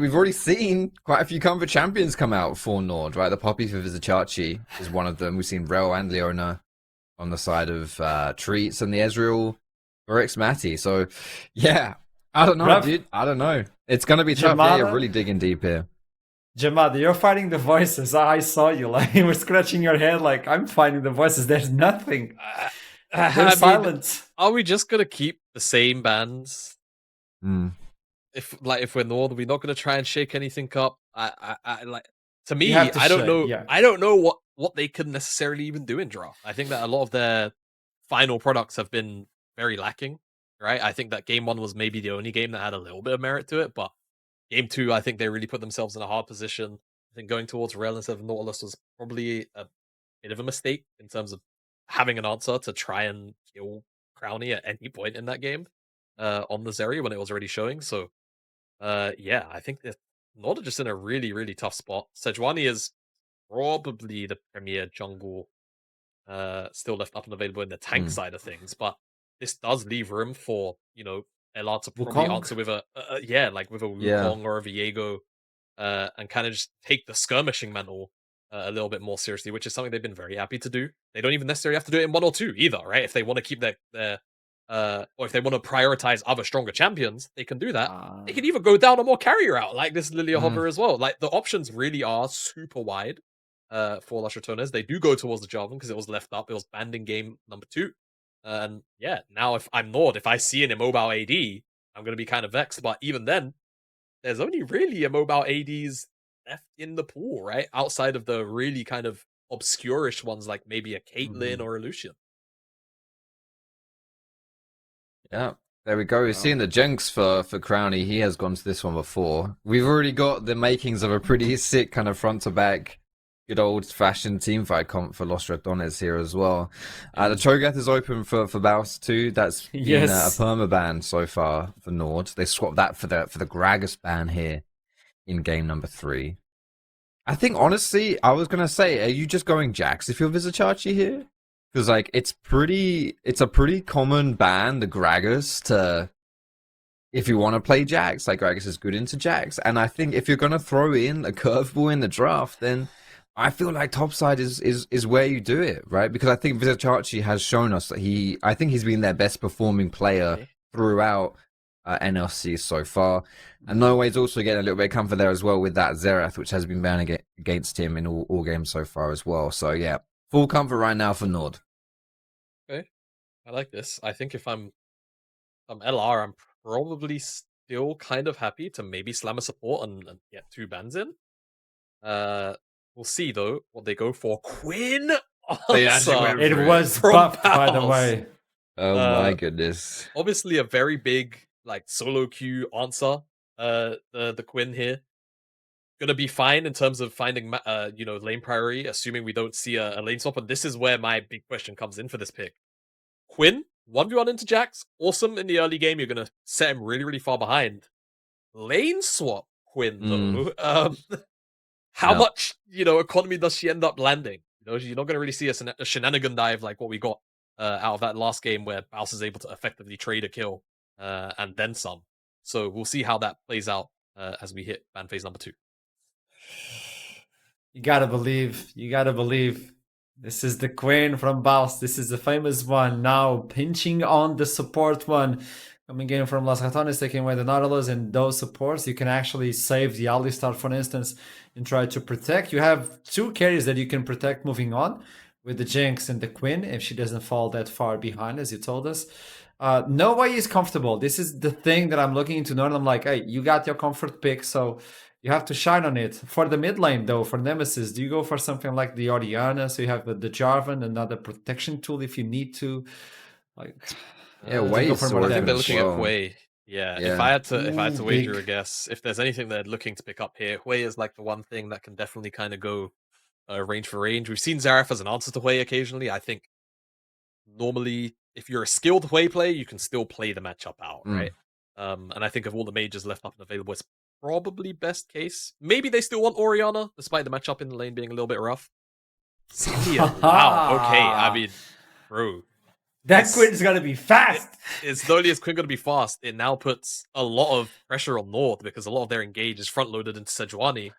we've already seen quite a few comfort champions come out for NORD, right? The Poppy for Vizicachi is one of them. We've seen Rel and Leona on the side of Treats, and the Ezreal for Matty. So, yeah, I don't know, dude. I don't know. It's going to be tough. Yeah, you're really digging deep here. Jamada, you're fighting the voices. I saw you. Like, you were scratching your head like, I'm fighting the voices. There's nothing. There's silence. Are we just going to keep the same bands? Mm. If we're NORD, we're not going to try and shake anything up. To me, I don't know. Yeah. I don't know what they could necessarily even do in draft. I think that a lot of their final products have been very lacking, right? I think that game 1 was maybe the only game that had a little bit of merit to it, but game 2, I think they really put themselves in a hard position. I think going towards Rel instead of Nautilus was probably a bit of a mistake in terms of having an answer to try and kill Crowny at any point in that game on the Zeri when it was already showing. So, yeah, I think that NORD are just in a really, really tough spot. Sejuani is probably the premier jungle still left up and available in the tank side of things, but this does leave room for, LR to probably answer with a Wukong or a Viego, and kind of just take the skirmishing mantle a little bit more seriously, which is something they've been very happy to do. They don't even necessarily have to do it in 1 or 2 either, right? If they want to keep their or if they want to prioritize other stronger champions, they can do that. They can even go down a more carry route, like this Lilia Hopper as well. Like, the options really are super wide for Lush Ratones. They do go towards the Jarvan because it was left up. It was banned in game number 2. And yeah, now if I'm NORD, if I see an immobile AD, I'm going to be kind of vexed. But even then, there's only really immobile ADs left in the pool, right? Outside of the really kind of obscure-ish ones like maybe a Caitlyn or a Lucian. Yeah, there we go. We've seen the Jenks for Crowny. He has gone to this one before. We've already got the makings of a pretty sick kind of front to back, good old-fashioned teamfight comp for Los Ratones here as well. The Cho'Gath is open for Baus too. That's been a permaban so far for NORD. They swapped that for the Gragas ban here in game number 3. I think, honestly, I was going to say, are you just going Jax if you're Vizicachi here? Because, like, it's a pretty common ban, the Gragas, to, if you want to play Jax, like, Gragas is good into Jax. And I think if you're going to throw in a curveball in the draft, then I feel like topside is where you do it, right? Because I think Vizicachi has shown us that I think he's been their best performing player throughout NLC so far. And Noe's also getting a little bit of comfort there as well with that Xerath, which has been banned against him in all games so far as well. So, yeah. Full comfort right now for NORD. Okay, I like this. I think if I'm LR, I'm probably still kind of happy to maybe slam a support and get 2 bans in. We'll see though what they go for. Quinn, it was buffed, by the way. Oh my goodness! Obviously, a very big like solo queue answer. The Quinn here. Gonna be fine in terms of finding lane priority, assuming we don't see a lane swap. And this is where my big question comes in for this pick. Quinn 1v1 into Jax, awesome in the early game. You're gonna set him really, really far behind. Lane swap Quinn though. How much economy does she end up landing? You're not gonna really see a shenanigan dive like what we got out of that last game where Baus is able to effectively trade a kill and then some. So we'll see how that plays out as we hit ban phase number 2. You gotta believe. This is the Queen from Baus. This is the famous one. Now pinching on the support one. Coming in from Los Ratones, taking away the Nautilus and those supports. You can actually save the Alistar, for instance, and try to protect. You have 2 carries that you can protect moving on with the Jinx and the Queen if she doesn't fall that far behind, as you told us. No way is comfortable. This is the thing that I'm looking into NORD. I'm like, hey, you got your comfort pick, so you have to shine on it. For the mid lane, though, for Nemesis, do you go for something like the Orianna? So you have the Jarvan, another protection tool if you need to. Like, Wei is I think they're looking at Wei. Yeah. If I had to wager a guess, if there's anything they're looking to pick up here, Wei is like the one thing that can definitely kind of go range for range. We've seen Xerath as an answer to Wei occasionally. I think normally, if you're a skilled Wei player, you can still play the matchup out, right? And I think of all the mages left up and available, it's probably best case. Maybe they still want Orianna, despite the matchup in the lane being a little bit rough. Cynthia, wow, okay. I mean, bro, That Quin's gonna be fast. It's not only is Quinn gonna be fast, it now puts a lot of pressure on NORD because a lot of their engage is front loaded into Sejuani.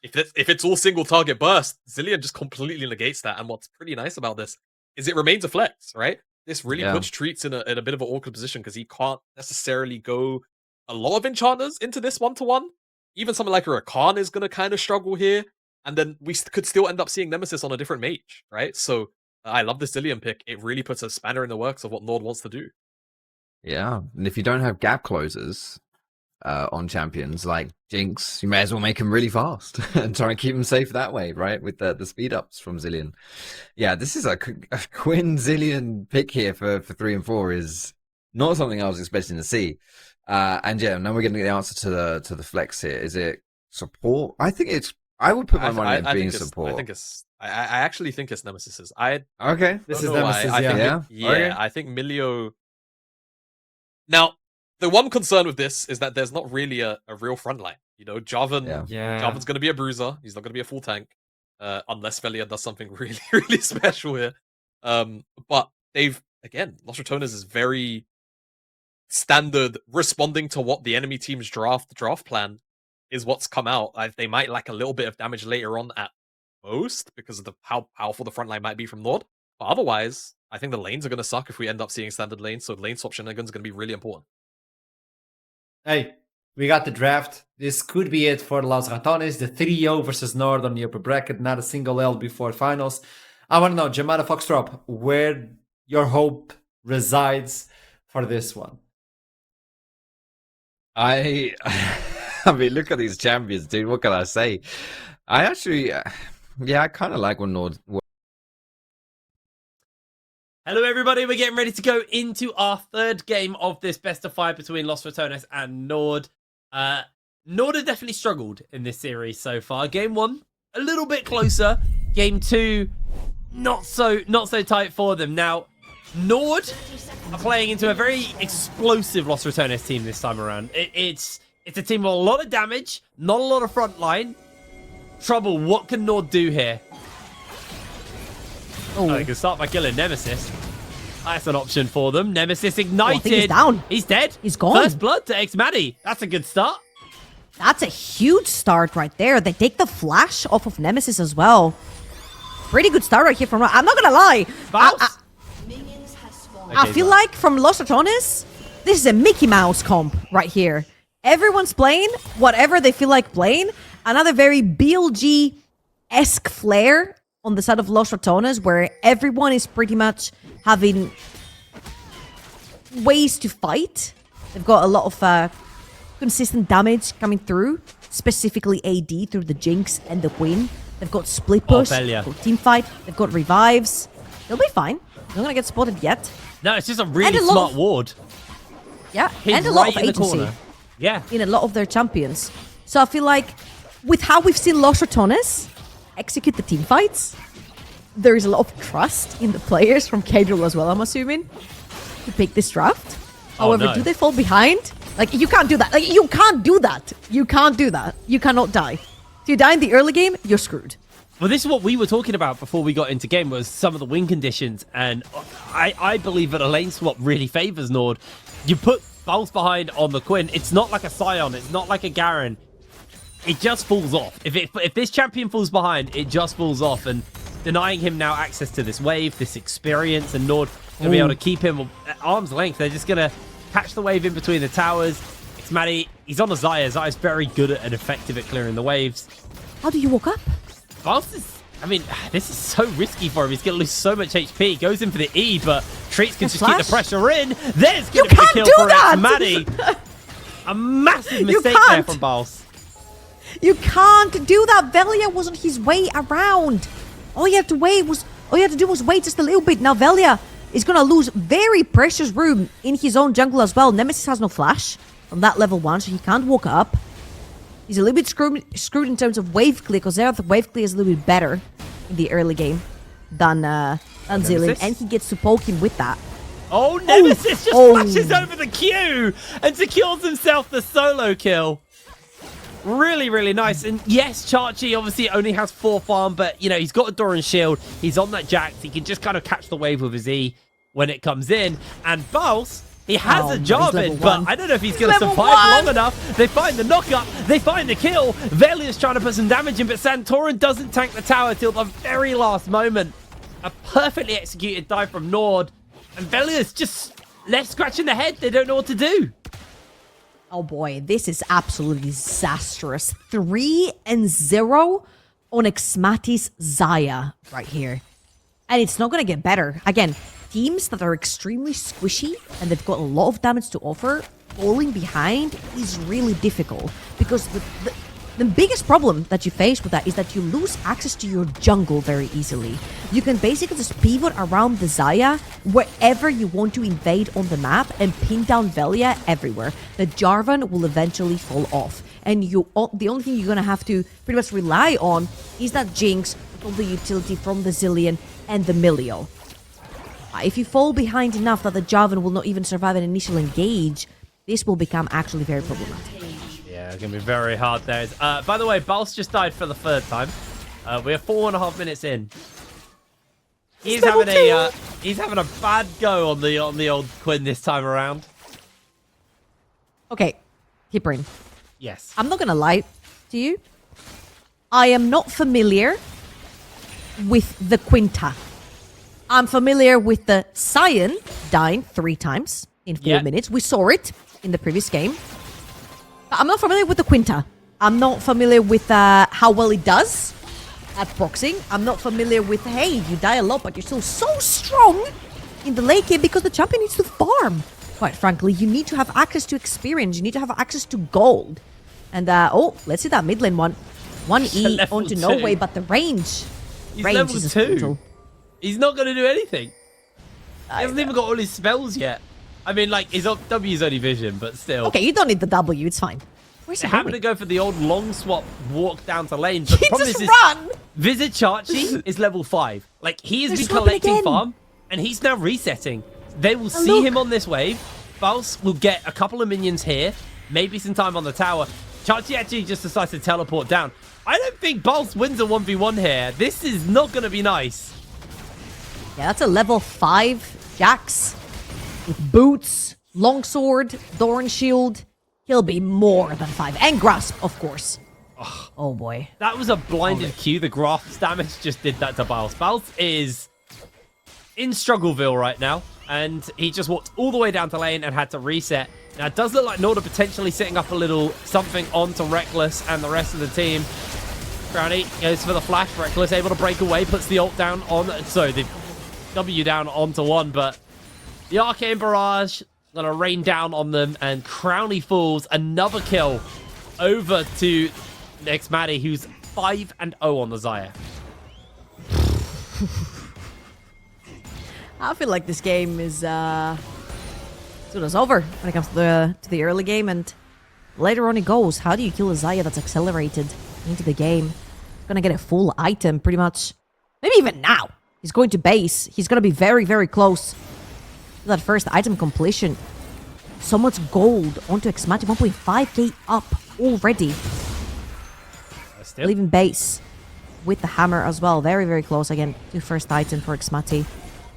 If it's all single target burst, Zilean just completely negates that. And what's pretty nice about this is it remains a flex, right? This really puts Treats in a bit of an awkward position because he can't necessarily go a lot of enchanters into this 1-to-1. Even something like a Rakan is gonna kind of struggle here, and then we could still end up seeing Nemesis on a different mage, right? So I love this Zilean pick. It really puts a spanner in the works of what NORD wants to do. Yeah, and if you don't have gap closers on champions like Jinx, you may as well make them really fast and try and keep them safe that way, right? With the speed ups from Zilean. Yeah, this is a Quinn Zilean pick here for 3 and 4 is not something I was expecting to see. And yeah, now we're getting the answer to the flex here. Is it support? I think it's. I would put my money on being support. I actually think it's Nemesis's. Okay. This is Nemesis. I think Milio. Now, the one concern with this is that there's not really a real front line. You know, Jarvan. Jarvan's going to be a bruiser. He's not going to be a full tank, unless Velia does something really, really special here. But they've Lost Ratones is very standard, responding to what the enemy team's draft plan is what's come out. They might lack a little bit of damage later on at most because of how powerful the front line might be from NORD. But otherwise, I think the lanes are going to suck if we end up seeing standard lanes. So lane swap shenanigans are going to be really important. Hey, we got the draft. This could be it for Los Ratones. The 3-0 versus NORD on the upper bracket. Not a single L before finals. I want to know, Jamada Foxtrop, where your hope resides for this one. I mean, look at these champions, dude. What can I say? I actually, I kind of like when NORD. Hello, everybody. We're getting ready to go into our third game of this best of 5 between Los Ratones and NORD. NORD have definitely struggled in this series so far. Game 1, a little bit closer. Game 2, not so tight for them. Now, NORD are playing into a very explosive Los Ratones team this time around. It's a team with a lot of damage, not a lot of front line. Trouble, what can NORD do here? Oh, they can start by killing Nemesis. That's an option for them. Nemesis ignited. I think he's down. He's dead. He's gone. First blood to X-Maddie. That's a good start. That's a huge start right there. They take the flash off of Nemesis as well. Pretty good start right here from... I'm not gonna lie. I feel like from Los Ratones, this is a Mickey Mouse comp right here. Everyone's playing whatever they feel like playing. Another very BLG-esque flair on the side of Los Ratones, where everyone is pretty much having ways to fight. They've got a lot of consistent damage coming through, specifically AD through the Jinx and the Queen. They've got split push, they've got team fight, they've got revives. They'll be fine. They're not gonna get spotted yet. No, it's just a really smart ward. Yeah, He's and a lot right of in the agency corner. Yeah. in a lot of their champions. So I feel like with how we've seen Los Ratones execute the team fights, there is a lot of trust in the players from Cadril as well, I'm assuming, to pick this draft. However, do they fall behind? Like, you can't do that. Like, you can't do that. You can't do that. You cannot die. If you die in the early game, you're screwed. Well, this is what we were talking about before we got into game, was some of the win conditions, and I believe that a lane swap really favors NORD. You put Pulse behind on the Quinn. It's not like a Sion. It's not like a Garen. It just falls off. If this champion falls behind, it just falls off, and denying him now access to this wave, this experience, and NORD going to be able to keep him at arm's length. They're just going to catch the wave in between the towers. It's Maddie. He's on a Xayah. Xayah's very good and effective at clearing the waves. How do you walk up? Faust is... I mean, this is so risky for him. He's going to lose so much HP. Goes in for the E, but Treats can just keep the pressure in. There's going to be a kill for Maddie. A massive mistake there from Baus. You can't do that. Velia was on his way around. All you had to do was wait just a little bit. Now Velia is going to lose very precious room in his own jungle as well. Nemesis has no flash from that level 1, so he can't walk up. He's a little bit screwed in terms of wave clear, because the wave clear is a little bit better in the early game than Zilean, and he gets to poke him with that. Oh, Nemesis just flashes over the Q and secures himself the solo kill. Really, really nice. And yes, Chachi obviously only has 4 farm, but, you know, he's got a Doran shield. He's on that Jax. He can just kind of catch the wave with his E when it comes in. And Bouse, he has a he's job level in, but one. I don't know if he's going to Level survive 1. long enough. They find the knockup, they find the kill. Velia's trying to put some damage in, but Santorin doesn't tank the tower till the very last moment. A perfectly executed dive from NORD, and Velia's just left scratching the head. They don't know what to do. Oh boy, this is absolutely disastrous. 3-0 on Xmati's Xayah right here. And it's not going to get better. Again, teams that are extremely squishy and they've got a lot of damage to offer, falling behind is really difficult. Because the biggest problem that you face with that is that you lose access to your jungle very easily. You can basically just pivot around the Xayah wherever you want to invade on the map and pin down Velia everywhere. The Jarvan will eventually fall off. And the only thing you're going to have to pretty much rely on is that Jinx, all the utility from the Zillion and the Milio. If you fall behind enough that the Jarvan will not even survive an initial engage, this will become actually very problematic. Yeah, it's going to be very hard there. By the way, Balse just died for the 3rd time. We're 4.5 minutes in. He's having a bad go on the old Quinn this time around. Okay, Hiprin. Yes. I'm not going to lie to you. I am not familiar with the Quinta. I'm familiar with the Sion dying 3 times in 4 minutes. We saw it in the previous game. But I'm not familiar with the Quinta. I'm not familiar with how well it does at proxying. I'm not familiar with, hey, you die a lot, but you're still so strong in the late game because the champion needs to farm. Quite frankly, you need to have access to experience. You need to have access to gold. And, let's see that mid lane one. 1E onto no way, but the range. He's range level is 2. brutal. He's not going to do anything. He hasn't even got all his spells yet. I mean, like, his W is only vision, but still. Okay, you don't need the W. It's fine. Where's he They're having going? to go for the old long swap walk down to lane. But the He problem just is run! Visit Chachi is level 5. Like, he has They're been swapping collecting again. farm, and he's now resetting. They will see look. him on this wave. Bouse will get a couple of minions here, maybe some time on the tower. Chachi actually just decides to teleport down. I don't think Bouse wins a 1v1 here. This is not going to be nice. Yeah, that's a level 5 Jax with boots, longsword, Thorn shield. He'll be more than 5. And grasp, of course. Oh boy. That was a blinded Q. The grasp damage just did that to Bouse. Bouse is in Struggleville right now, and he just walked all the way down to lane and had to reset. Now, it does look like NORD are potentially setting up a little something onto Reckless and the rest of the team. Brownie goes for the flash. Reckless able to break away, puts the ult down on... So, the W down onto one, but the Arcane Barrage gonna rain down on them, and Crowley falls. Another kill over to Xmati, who's 5-0 on the Xayah. I feel like this game is soon as over when it comes to the early game, and later on it goes. How do you kill a Xayah that's accelerated into the game? Gonna get a full item pretty much. Maybe even now. He's going to base. He's gonna be very, very close to that first item completion. So much gold onto Xmati. 1.5k up already. Leaving base with the hammer as well. Very, very close again to first item for Xmati.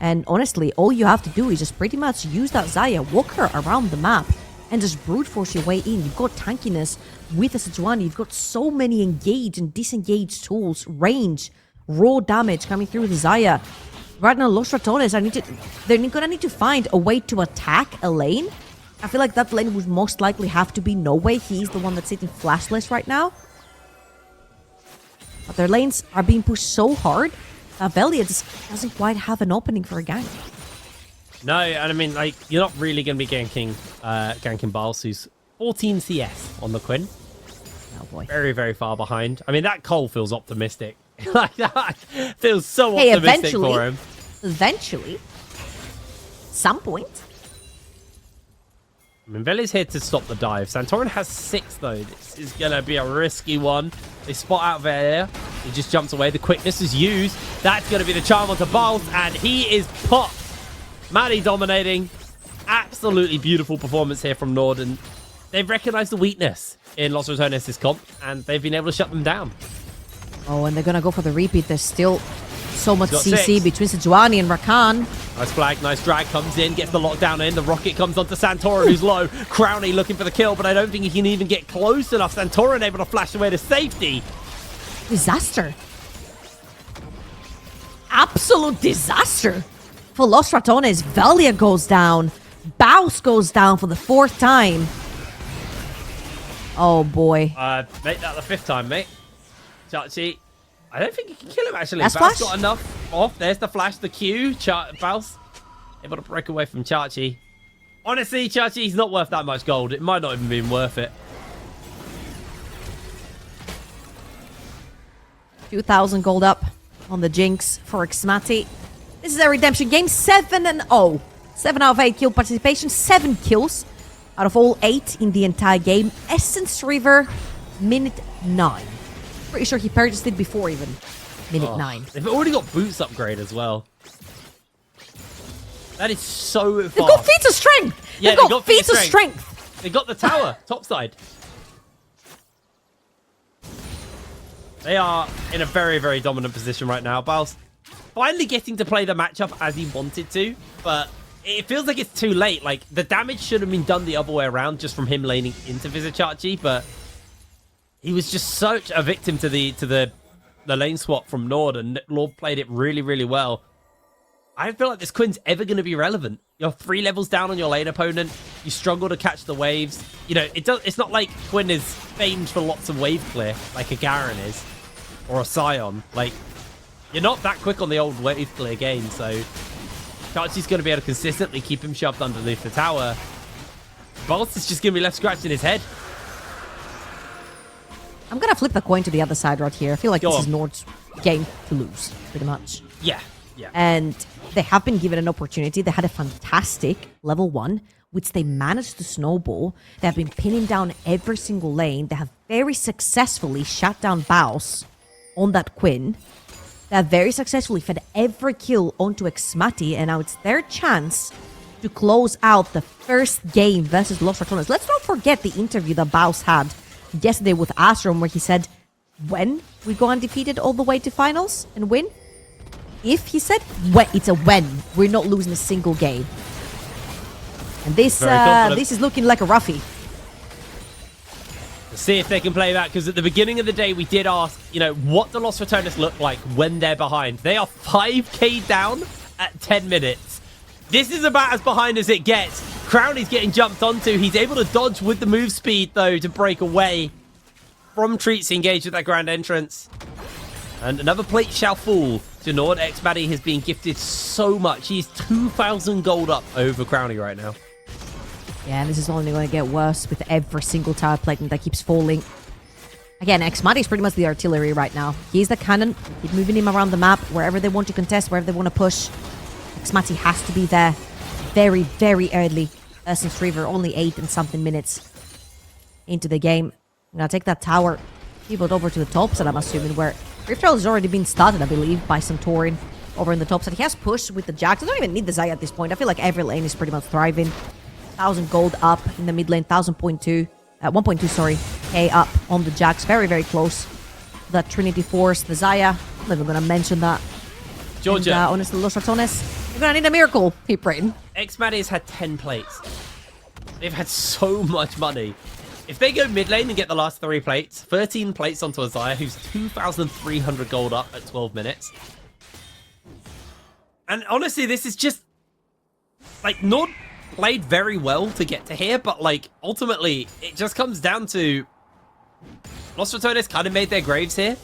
And honestly, all you have to do is just pretty much use that Xayah, walk her around the map, and just brute force your way in. You've got tankiness with the Sejuani. You've got so many engage and disengage tools, range, raw damage coming through with Xayah. Right now, Los Ratones they're gonna need to find a way to attack a lane. I feel like that lane would most likely have to be No Way. He's the one that's sitting flashless right now. But their lanes are being pushed so hard that Velia just doesn't quite have an opening for a gank. No, and I mean, like, you're not really going to be ganking Balse, who's 14 CS on the Quinn. Oh boy. Very, very far behind. I mean, that Cole feels optimistic. Like, that feels so optimistic for him. Eventually, some point. I mean, Velia's here to stop the dive. Santorin has 6, though. This is going to be a risky one. They spot out Velia. He just jumps away. The quickness is used. That's going to be the charm onto Balse, and he is popped. Maddie dominating. Absolutely beautiful performance here from NORD, and they've recognized the weakness in Los Ratones this comp, and they've been able to shut them down. Oh, and they're going to go for the repeat. There's still so much Got CC 6. between Sejuani and Rakan. Nice flag, nice drag, comes in, gets the lockdown in. The rocket comes onto Santorin, who's low. Crowny looking for the kill, but I don't think he can even get close enough. Santorin able to flash away to safety. Disaster. Absolute disaster. For Los Ratones, Velia goes down. Baus goes down for the 4th time. Oh, boy. Make that the 5th time, mate. Chachi. I don't think he can kill him, actually. Last Baus flash? got enough off. There's the flash, the Q. Baus able to break away from Chachi. Honestly, Chachi's not worth that much gold. It might not even be worth it. 2,000 gold up on the Jinx for Xmati. This is a redemption game. 7-0. 7 out of 8 kill participation. 7 kills out of all 8 in the entire game. Essence River, minute 9. Pretty sure he purchased it before even minute 9. They've already got boots upgrade as well. That is so fast. They've got feats of strength. Yeah, They've got feats of strength. They got the tower, topside. They are in a very, very dominant position right now. Baus finally getting to play the matchup as he wanted to, but it feels like it's too late. Like, the damage should have been done the other way around just from him laning into Vizichachi, but he was just such a victim to the lane swap from NORD, and NORD played it really, really well. I don't feel like this Quinn's ever going to be relevant. You're 3 levels down on your lane opponent. You struggle to catch the waves. You know, it's not like Quinn is famed for lots of wave clear, like a Garen is, or a Sion. Like, you're not that quick on the old wave clear game, so Chachi's going to be able to consistently keep him shoved underneath the tower. Baus is just going to be left scratching his head. I'm going to flip the coin to the other side right here. I feel like this is NORD's game to lose, pretty much. Yeah. And they have been given an opportunity. They had a fantastic level 1, which they managed to snowball. They have been pinning down every single lane. They have very successfully shut down Baus on that Quinn. They have very successfully fed every kill onto Xmati, and now it's their chance to close out the first game versus Los Ratones. Let's not forget the interview that Baus had yesterday with Astrom, where he said, when we go undefeated all the way to finals and win? If, he said, when, it's a when. We're not losing a single game. And this is looking like a roughie. Let's see if they can play that, because at the beginning of the day, we did ask, you know, what do Los Ratones look like when they're behind? They are 5k down at 10 minutes. This is about as behind as it gets. Crowley's getting jumped onto. He's able to dodge with the move speed, though, to break away from Treats engaged with that grand entrance. And another plate shall fall to NORD. Xmati has been gifted so much. He's 2,000 gold up over Crowley right now. Yeah, and this is only going to get worse with every single tower plate that keeps falling. Again, Xmati is pretty much the artillery right now. He's the cannon. Keep moving him around the map, wherever they want to contest, wherever they want to push. Xmati has to be there very, very early. Essence River, only 8 and something minutes into the game. I'm going to take that tower, pivot over to the top side, I'm assuming, where Rift Trail has already been started, I believe, by Santorin over in the top side. He has pushed with the Jax. I don't even need the Zaya at this point. I feel like every lane is pretty much thriving. 1,000 gold up in the mid lane, 1.2, sorry, K up on the Jax. Very, very close. The Trinity Force, the Zaya. I'm not even going to mention that. Georgia. And, honestly, Los Ratones, you're going to need a miracle, keep praying. Xmati has had 10 plates. They've had so much money. If they go mid lane and get the last 3 plates, 13 plates onto Isaiah, who's 2,300 gold up at 12 minutes. And honestly, this is just... like, NORD played very well to get to here, but, like, ultimately, it just comes down to... Los Ratones kind of made their graves here.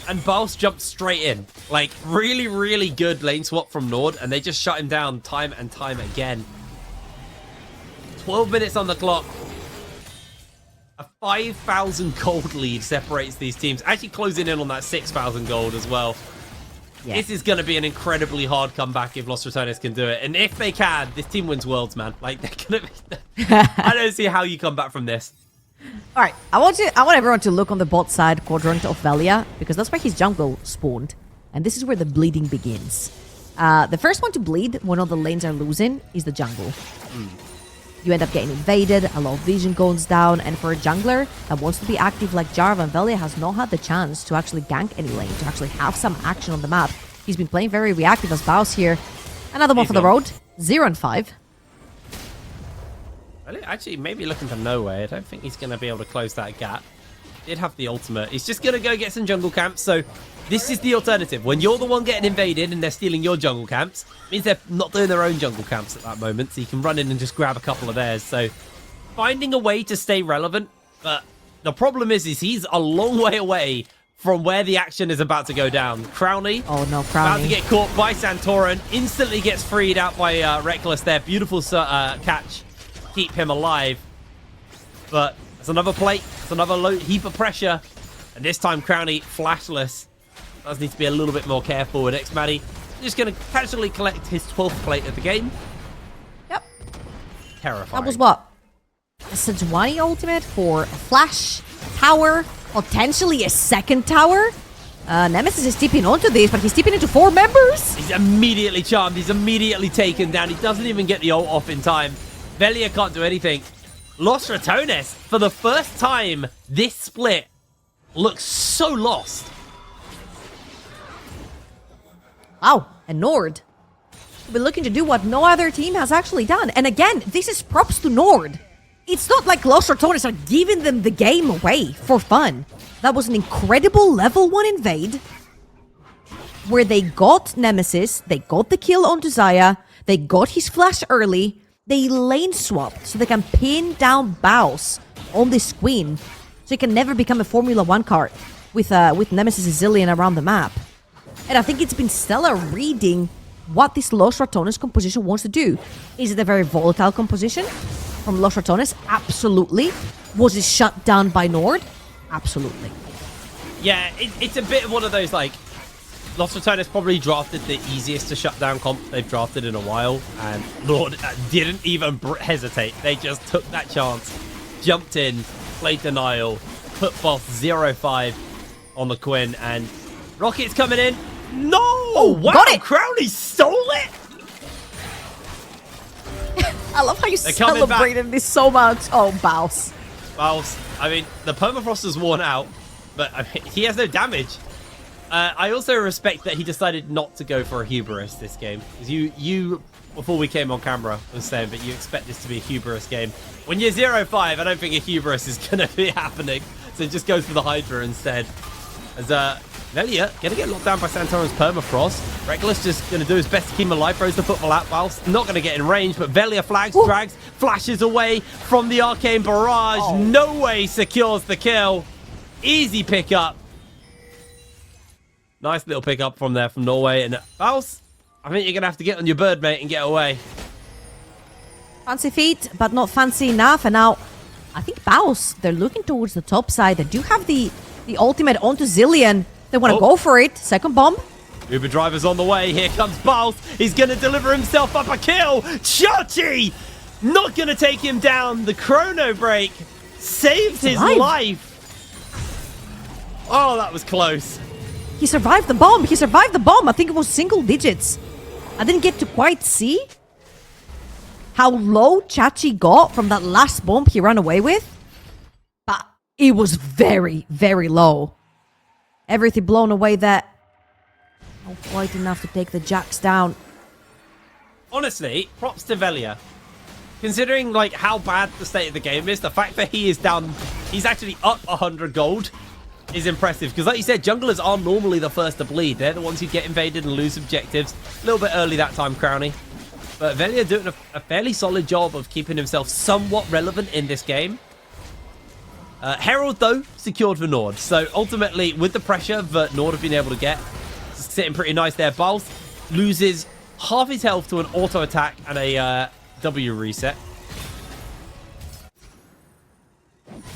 And Baus jumped straight in. Like, really, really good lane swap from NORD, and they just shut him down time and time again. 12 minutes on the clock. A 5,000 gold lead separates these teams. Actually closing in on that 6,000 gold as well. Yeah. This is going to be an incredibly hard comeback if Los Ratones can do it. And if they can, this team wins Worlds, man. Like, they're going to be... I don't see how you come back from this. All right, I want everyone to look on the bot side quadrant of Velia, because that's where his jungle spawned. And this is where the bleeding begins. The first one to bleed when all the lanes are losing is the jungle. You end up getting invaded, a lot of vision goes down, and for a jungler that wants to be active like Jarvan, Velia has not had the chance to actually gank any lane, to actually have some action on the map. He's been playing very reactive as Baus here. Another one He's for the gone. road. 0 and 5. Well, actually, maybe looking for nowhere. I don't think he's going to be able to close that gap. Did have the ultimate. He's just going to go get some jungle camps. So this is the alternative. When you're the one getting invaded and they're stealing your jungle camps, means they're not doing their own jungle camps at that moment. So you can run in and just grab a couple of theirs. So finding a way to stay relevant. But the problem is he's a long way away from where the action is about to go down. Crowny. Oh no, About to Crowny. get caught by Santorin. Instantly gets freed out by Reckless there. Beautiful catch. Keep him alive. But there's another plate. There's another heap of pressure. And this time Crowny flashless. Does need to be a little bit more careful. And X-Maddie just going to casually collect his 12th plate of the game. Yep. Terrifying. That was what? A Sejuani ultimate for a flash, tower, potentially a second tower? Nemesis is tipping onto this, but he's tipping into 4 members. He's immediately charmed. He's immediately taken down. He doesn't even get the ult off in time. Velia can't do anything. Los Ratones, for the first time this split, looks so lost. Wow, and NORD will be looking to do what no other team has actually done. And again, this is props to NORD. It's not like Los Ratones are giving them the game away for fun. That was an incredible level 1 invade where they got Nemesis, they got the kill onto Xayah, they got his flash early, they lane swapped so they can pin down Baus on this queen so he can never become a Formula 1 card with Nemesis Zillion around the map. And I think it's been stellar reading what this Los Ratones composition wants to do. Is it a very volatile composition from Los Ratones? Absolutely. Was it shut down by NORD? Absolutely. Yeah, it's a bit of one of those, like, Los Ratones probably drafted the easiest to shut down comp they've drafted in a while, and NORD didn't even hesitate. They just took that chance, jumped in, played denial, put boss 0-5 on the Quinn, and Rocket's coming in. No! Oh, wow, got it! Crowley stole it! I love how you They're coming celebrated this so much. Oh, Baus. Baus, I mean, the permafrost is worn out, but I mean, he has no damage. I also respect that he decided not to go for a hubris this game. Because you, before we came on camera, was saying that you expect this to be a hubris game. When you're 0-5, I don't think a hubris is going to be happening. So it just goes for the Hydra instead. As Velia going to get locked down by Santorin's permafrost. Reckless just going to do his best to keep him alive. Throws the football out. Baus not going to get in range, but Velia flags, drags, flashes away from the arcane barrage. Oh. No way secures the kill. Easy pickup. Nice little pickup from there from Norway. And Baus, I think you're going to have to get on your bird, mate, and get away. Fancy feet, but not fancy enough. And now, I think Baus, they're looking towards the top side. They do have the ultimate onto Zillion. They want to go for it. Second bomb. Uber driver's on the way. Here comes Baus. He's going to deliver himself up a kill. Chachi not going to take him down. The chrono break saves his life. Oh, that was close. He survived the bomb. He survived the bomb. I think it was single digits. I didn't get to quite see how low Chachi got from that last bomb he ran away with. But it was very, very low. Everything blown away there. Not quite enough to take the Jacks down. Honestly, props to Velia. Considering like how bad the state of the game is, the fact that he is down, he's actually up 100 gold is impressive. Because like you said, junglers are normally the first to bleed. They're the ones who get invaded and lose objectives. A little bit early that time, Crowny. But Velia doing a fairly solid job of keeping himself somewhat relevant in this game. Herald, though, secured for NORD. So ultimately, with the pressure that NORD have been able to get, sitting pretty nice there. Baus loses half his health to an auto attack and a W reset.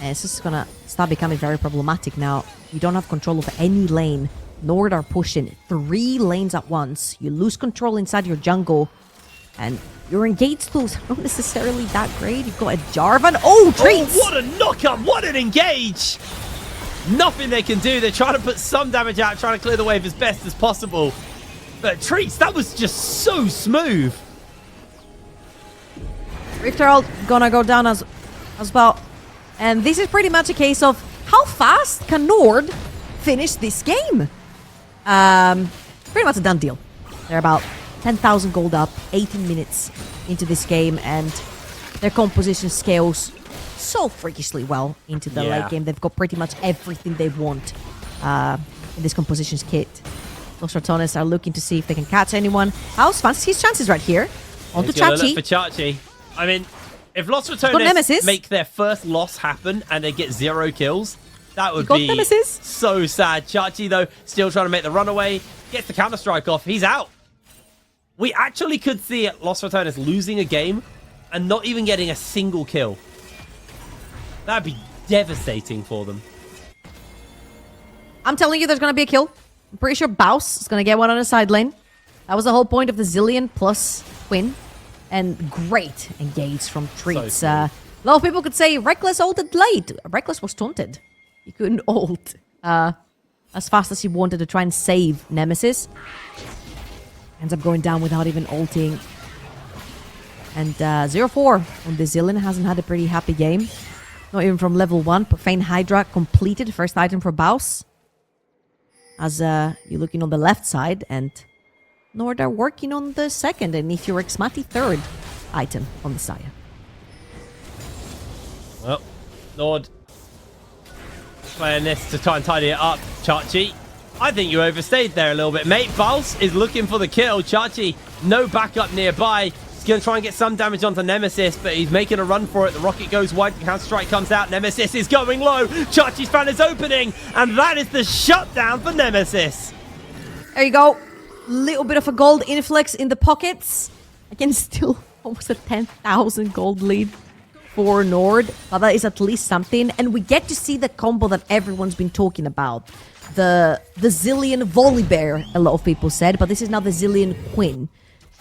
And this is gonna start becoming very problematic now. You don't have control of any lane. NORD are pushing 3 lanes at once. You lose control inside your jungle. And your engaged tools are not necessarily that great. You've got a Jarvan. Oh, Treats! Oh, what a knock-up! What an engage! Nothing they can do. They're trying to put some damage out, trying to clear the wave as best as possible. But Treats, that was just so smooth. Rift Herald gonna go down as well. And this is pretty much a case of how fast can NORD finish this game? Pretty much a done deal. They're about 10,000 gold up, 18 minutes into this game, and their composition scales so freakishly well into the late game. They've got pretty much everything they want in this compositions kit. Los Ratones are looking to see if they can catch anyone. House fancies his chances right here. On to Chachi. For Chachi. I mean, if Los Ratones make their first loss happen and they get 0 kills, that would be so sad. Chachi, though, still trying to make the runaway. Gets the counter-strike off. He's out. We actually could see Los Ratones losing a game and not even getting a single kill. That'd be devastating for them. I'm telling you, there's going to be a kill. I'm pretty sure Baus is going to get one on the side lane. That was the whole point of the Zilean plus Quinn. And great engage from Treats. So a lot of people could say Reckless ulted late. Reckless was taunted. He couldn't ult as fast as he wanted to try and save Nemesis. Ends up going down without even ulting. And 0-4 on the Zilean hasn't had a pretty happy game. Not even from level 1. Profane Hydra completed. First item for Baus. As you're looking on the left side, and NORD are working on the second, and if you're Xmati, third item on the Saya. Well, NORD playing this to try and tidy it up. Chachi, I think you overstayed there a little bit, mate. Baus is looking for the kill. Chachi, no backup nearby. Going to try and get some damage onto Nemesis, but he's making a run for it. The rocket goes wide, counter-strike comes out. Nemesis is going low. Chachi's fan is opening, and that is the shutdown for Nemesis. There you go. Little bit of a gold influx in the pockets. Again, still almost a 10,000 gold lead for NORD, but that is at least something. And we get to see the combo that everyone's been talking about. The Zilean Volibear, a lot of people said, but this is now the Zilean Quinn.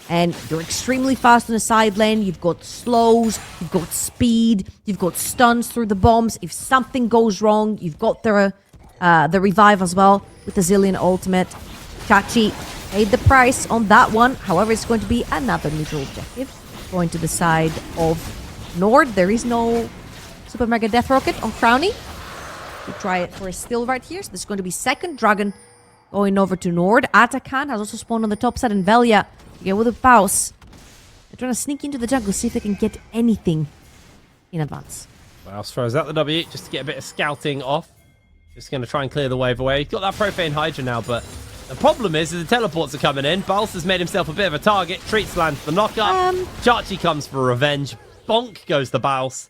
And you're extremely fast on the side lane. You've got slows, you've got speed, you've got stuns through the bombs. If something goes wrong, you've got the revive as well with the Zilean ultimate. Chachi paid the price on that one. However, it's going to be another neutral objective. Going to the side of NORD. There is no Super Mega Death Rocket on Crowny. We try it for a steal right here. So this is going to be second Dragon going over to NORD. Atakan has also spawned on the top side, and Velia with a Baus. They're trying to sneak into the jungle, see if they can get anything in advance. Baus throws out the W just to get a bit of scouting off. Just going to try and clear the wave away. He's got that Profane Hydra now, but the problem is the teleports are coming in. Baus has made himself a bit of a target. Treats lands the knockup. Chachi comes for revenge. Bonk goes the Baus.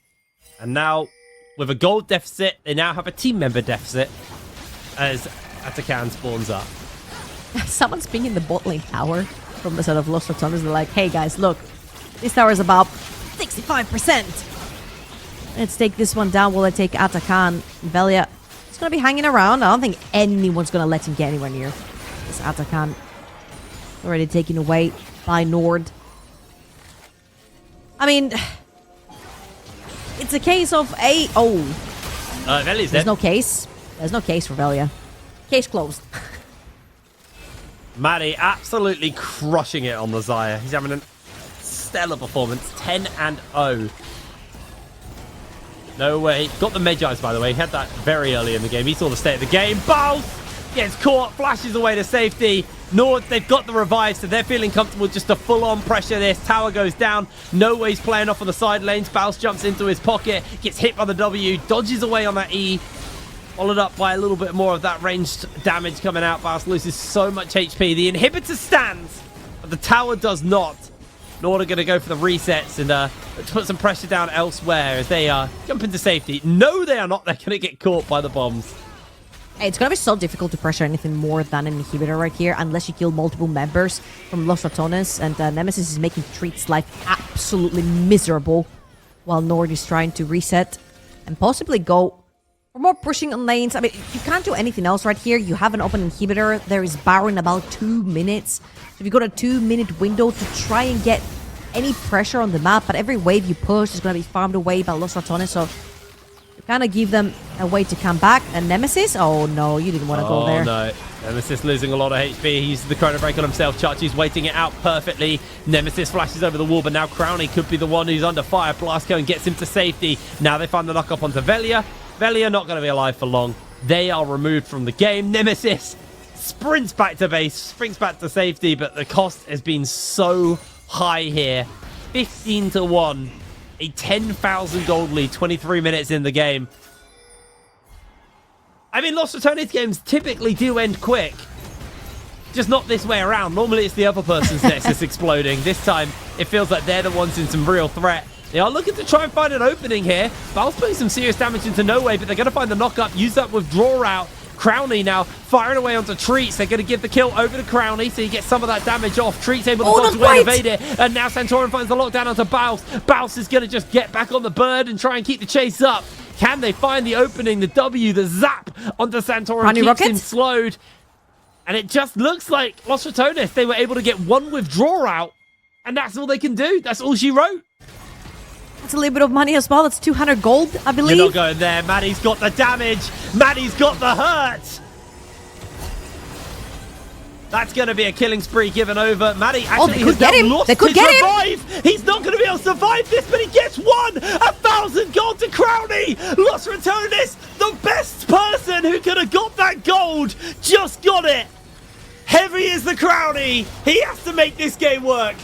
And now, with a gold deficit, they now have a team member deficit as Atakan spawns up. Someone's pinging the bot lane tower from the side of Los Ratones. They're like, hey guys, look, this tower is about 65%. Let's take this one down while I take Atakan. Velia is going to be hanging around. I don't think anyone's going to let him get anywhere near this Atakan. Already taken away by NORD. I mean, it's a case of Velia's There's no case. There's no case for Velia. Case closed. Maddie absolutely crushing it on the Xayah. He's having a stellar performance. 10-0. No way. Got the Medjais, by the way. He had that very early in the game. He saw the state of the game. Baus gets caught. Flashes away to safety. NORD, they've got the revive, so they're feeling comfortable just to full-on pressure this. Tower goes down. No way he's playing off on the side lanes. Baus jumps into his pocket. Gets hit by the W. Dodges away on that E. Followed up by a little bit more of that ranged damage coming out. Baus loses so much HP. The inhibitor stands, but the tower does not. NORD are going to go for the resets and put some pressure down elsewhere as they jump into safety. No, they are not. They're going to get caught by the bombs. Hey, it's going to be so difficult to pressure anything more than an inhibitor right here unless you kill multiple members from Los Ratones. And Nemesis is making Treat's life absolutely miserable while NORD is trying to reset and possibly go for more pushing on lanes. I mean, you can't do anything else right here. You have an open inhibitor. There is Baron in about 2 minutes. So you've got a 2-minute window to try and get any pressure on the map. But every wave you push is going to be farmed away by Los Ratones. So you kind of give them a way to come back. And Nemesis? Oh, no. You didn't want to go there. Oh, no. Nemesis losing a lot of HP. He uses the Chrono Break on himself. Chachi's waiting it out perfectly. Nemesis flashes over the wall, but now Crowny could be the one who's under fire. Blastco and gets him to safety. Now they find the knock-up onto Velia. Velia not going to be alive for long. They are removed from the game. Nemesis sprints back to base, sprints back to safety, but the cost has been so high here. 15-1, a 10,000 gold lead, 23 minutes in the game. I mean, Los Ratones games typically do end quick. Just not this way around. Normally it's the other person's Nexus exploding. This time it feels like they're the ones in some real threat. They are looking to try and find an opening here. Val's putting some serious damage into No Way, but they're going to find the knock-up, use that withdraw route. Crowny now firing away onto Treats. They're going to give the kill over to Crowny, so you get some of that damage off. Treats able to dodge away and evade it. And now Santorin finds the lockdown onto Baus. Baus is going to just get back on the bird and try and keep the chase up. Can they find the opening, the W, the zap onto Santorin? Keeps him slowed. And it just looks like Los Ratones, they were able to get one withdraw out, and that's all they can do. That's all she wrote. That's a little bit of money as well. That's 200 gold, I believe. You're not going there. Maddie's got the damage. Maddie's got the hurt. That's going to be a killing spree given over. Maddie actually has now lost his revive. He's not going to be able to survive this, but he gets 1,000 gold to Crowny. Los Ratones, the best person who could have got that gold, just got it. Heavy is the Crowny. He has to make this game work.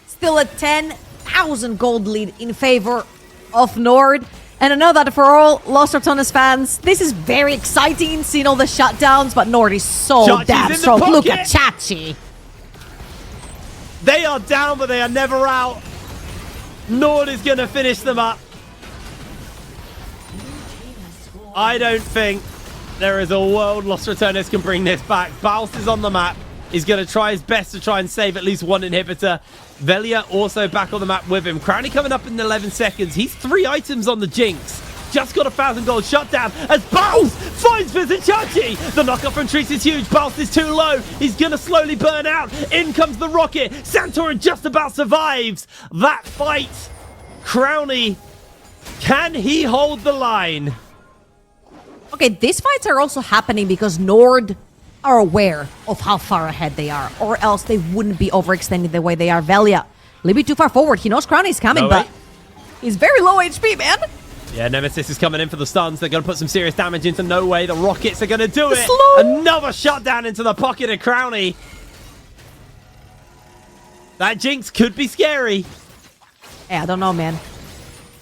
Still a 10,000 gold lead in favor of NORD. And I know that for all Los Ratones fans, this is very exciting, seeing all the shutdowns, but NORD is so damn strong. Look at Chachi. They are down, but they are never out. NORD is going to finish them up. I don't think there is a world Los Ratones can bring this back. Baus is on the map. He's going to try his best to try and save at least one inhibitor. Velia also back on the map with him. Crowny coming up in 11 seconds. He's 3 items on the Jinx. Just got 1,000 gold shutdown as Baus finds Vizichachi. The knockup from Treats is huge. Baus is too low. He's going to slowly burn out. In comes the rocket. Santorin just about survives that fight. Crowny, can he hold the line? Okay, these fights are also happening because NORD are aware of how far ahead they are, or else they wouldn't be overextending the way they are. Velia, a little bit too far forward. He knows Crowny's coming, but he's very low HP, man. Yeah, Nemesis is coming in for the stuns. They're going to put some serious damage into No Way. The rockets are going to do it. Another shutdown into the pocket of Crowny. That Jinx could be scary. Hey, I don't know, man.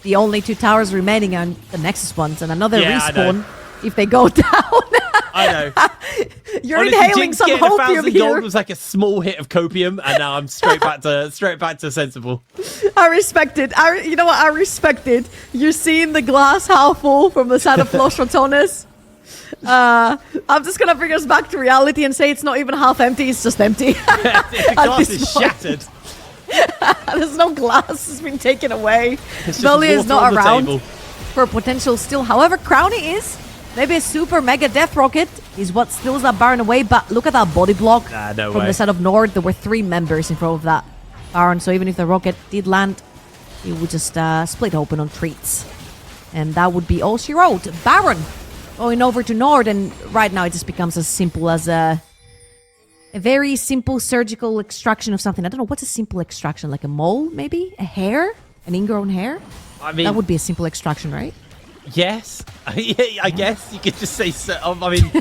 The only 2 towers remaining are the Nexus ones, and another respawn if they go down. I know. You're inhaling some hopium here. Gold was like a small hit of copium, and now I'm straight back to sensible. I respect it. You know what? I respect it. You're seeing the glass half full from the side of Los Ratones. I'm just gonna bring us back to reality and say it's not even half empty. It's just empty. The glass is shattered. There's no glass. It's been taken away. Velia is not around for potential still. However, Crowny is. Maybe a super mega death rocket is what steals that Baron away, but look at that body block from the side of NORD. There were 3 members in front of that Baron, so even if the rocket did land, it would just split open on Treats. And that would be all she wrote. Baron going over to NORD, and right now it just becomes as simple as a very simple surgical extraction of something. I don't know, what's a simple extraction? Like a mole, maybe? A hair? An ingrown hair? I mean, that would be a simple extraction, right? Yes, I guess you could just say so. I mean,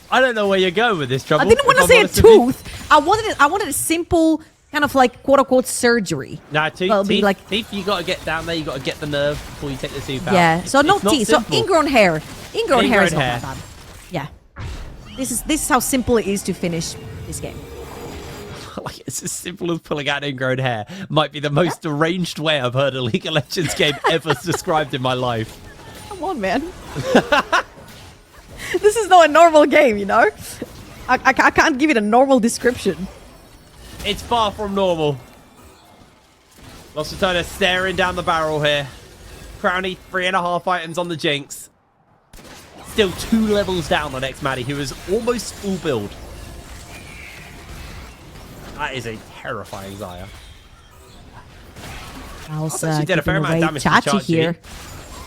I don't know where you're going with this, Trouble. I didn't want to say a tooth. I wanted a simple kind of like quote unquote surgery. Nah, teeth. You got to get down there. You got to get the nerve before you take the tooth out. Yeah. So no teeth. So ingrown hair. Ingrown hair is not hair. bad. Yeah. This is how simple it is to finish this game. Like, it's as simple as pulling out ingrown hair. Might be the most deranged way I've heard a League of Legends game ever described in my life. Come on, man. This is not a normal game, you know? I can't give it a normal description. It's far from normal. Los Ratones staring down the barrel here. Crowny, 3.5 items on the Jinx. Still 2 levels down on X-Maddie, who is almost full build. That is a terrifying Xayah. She did a fair amount of damage to Chachi here.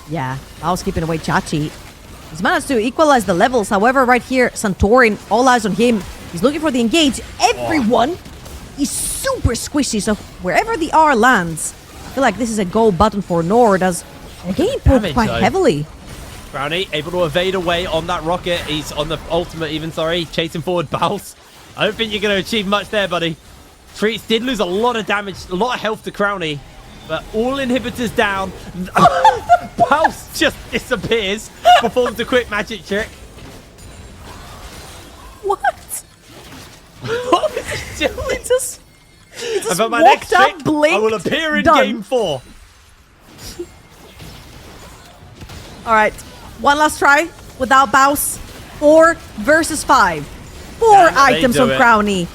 Yeah, I was keeping away Chachi. He's managed to equalize the levels. However, right here, Santorin, all eyes on him. He's looking for the engage. Everyone is super squishy, so wherever the R lands, I feel like this is a go button for NORD as they're getting poked quite heavily. Brownie able to evade away on that rocket. He's on the ultimate even, sorry. Chasing forward Bounce. I don't think you're going to achieve much there, buddy. Treats did lose a lot of damage, a lot of health to Crowny. But all inhibitors down. Bounce just disappears. Performs a quick magic trick. What? What was he doing? He just And for my walked next up, trick, blinked, I will appear in done. game 4. All right, one last try without Baus. 4 versus 5. 4 Can they items do on it? Crowny.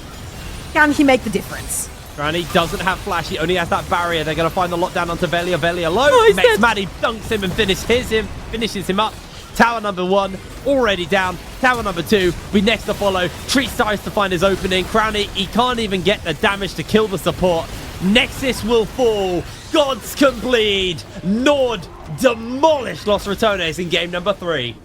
Can he make the difference? Crowny doesn't have flash. He only has that barrier. They're going to find the lockdown onto Velia. Velia low. Oh, he's Next dead. Maddie dunks him and finishes him up. Tower number 1 already down. Tower number 2 we next to follow. Treat starts to find his opening. Crowny, he can't even get the damage to kill the support. Nexus will fall. Gods can bleed. NORD demolish Los Ratones in game number 3.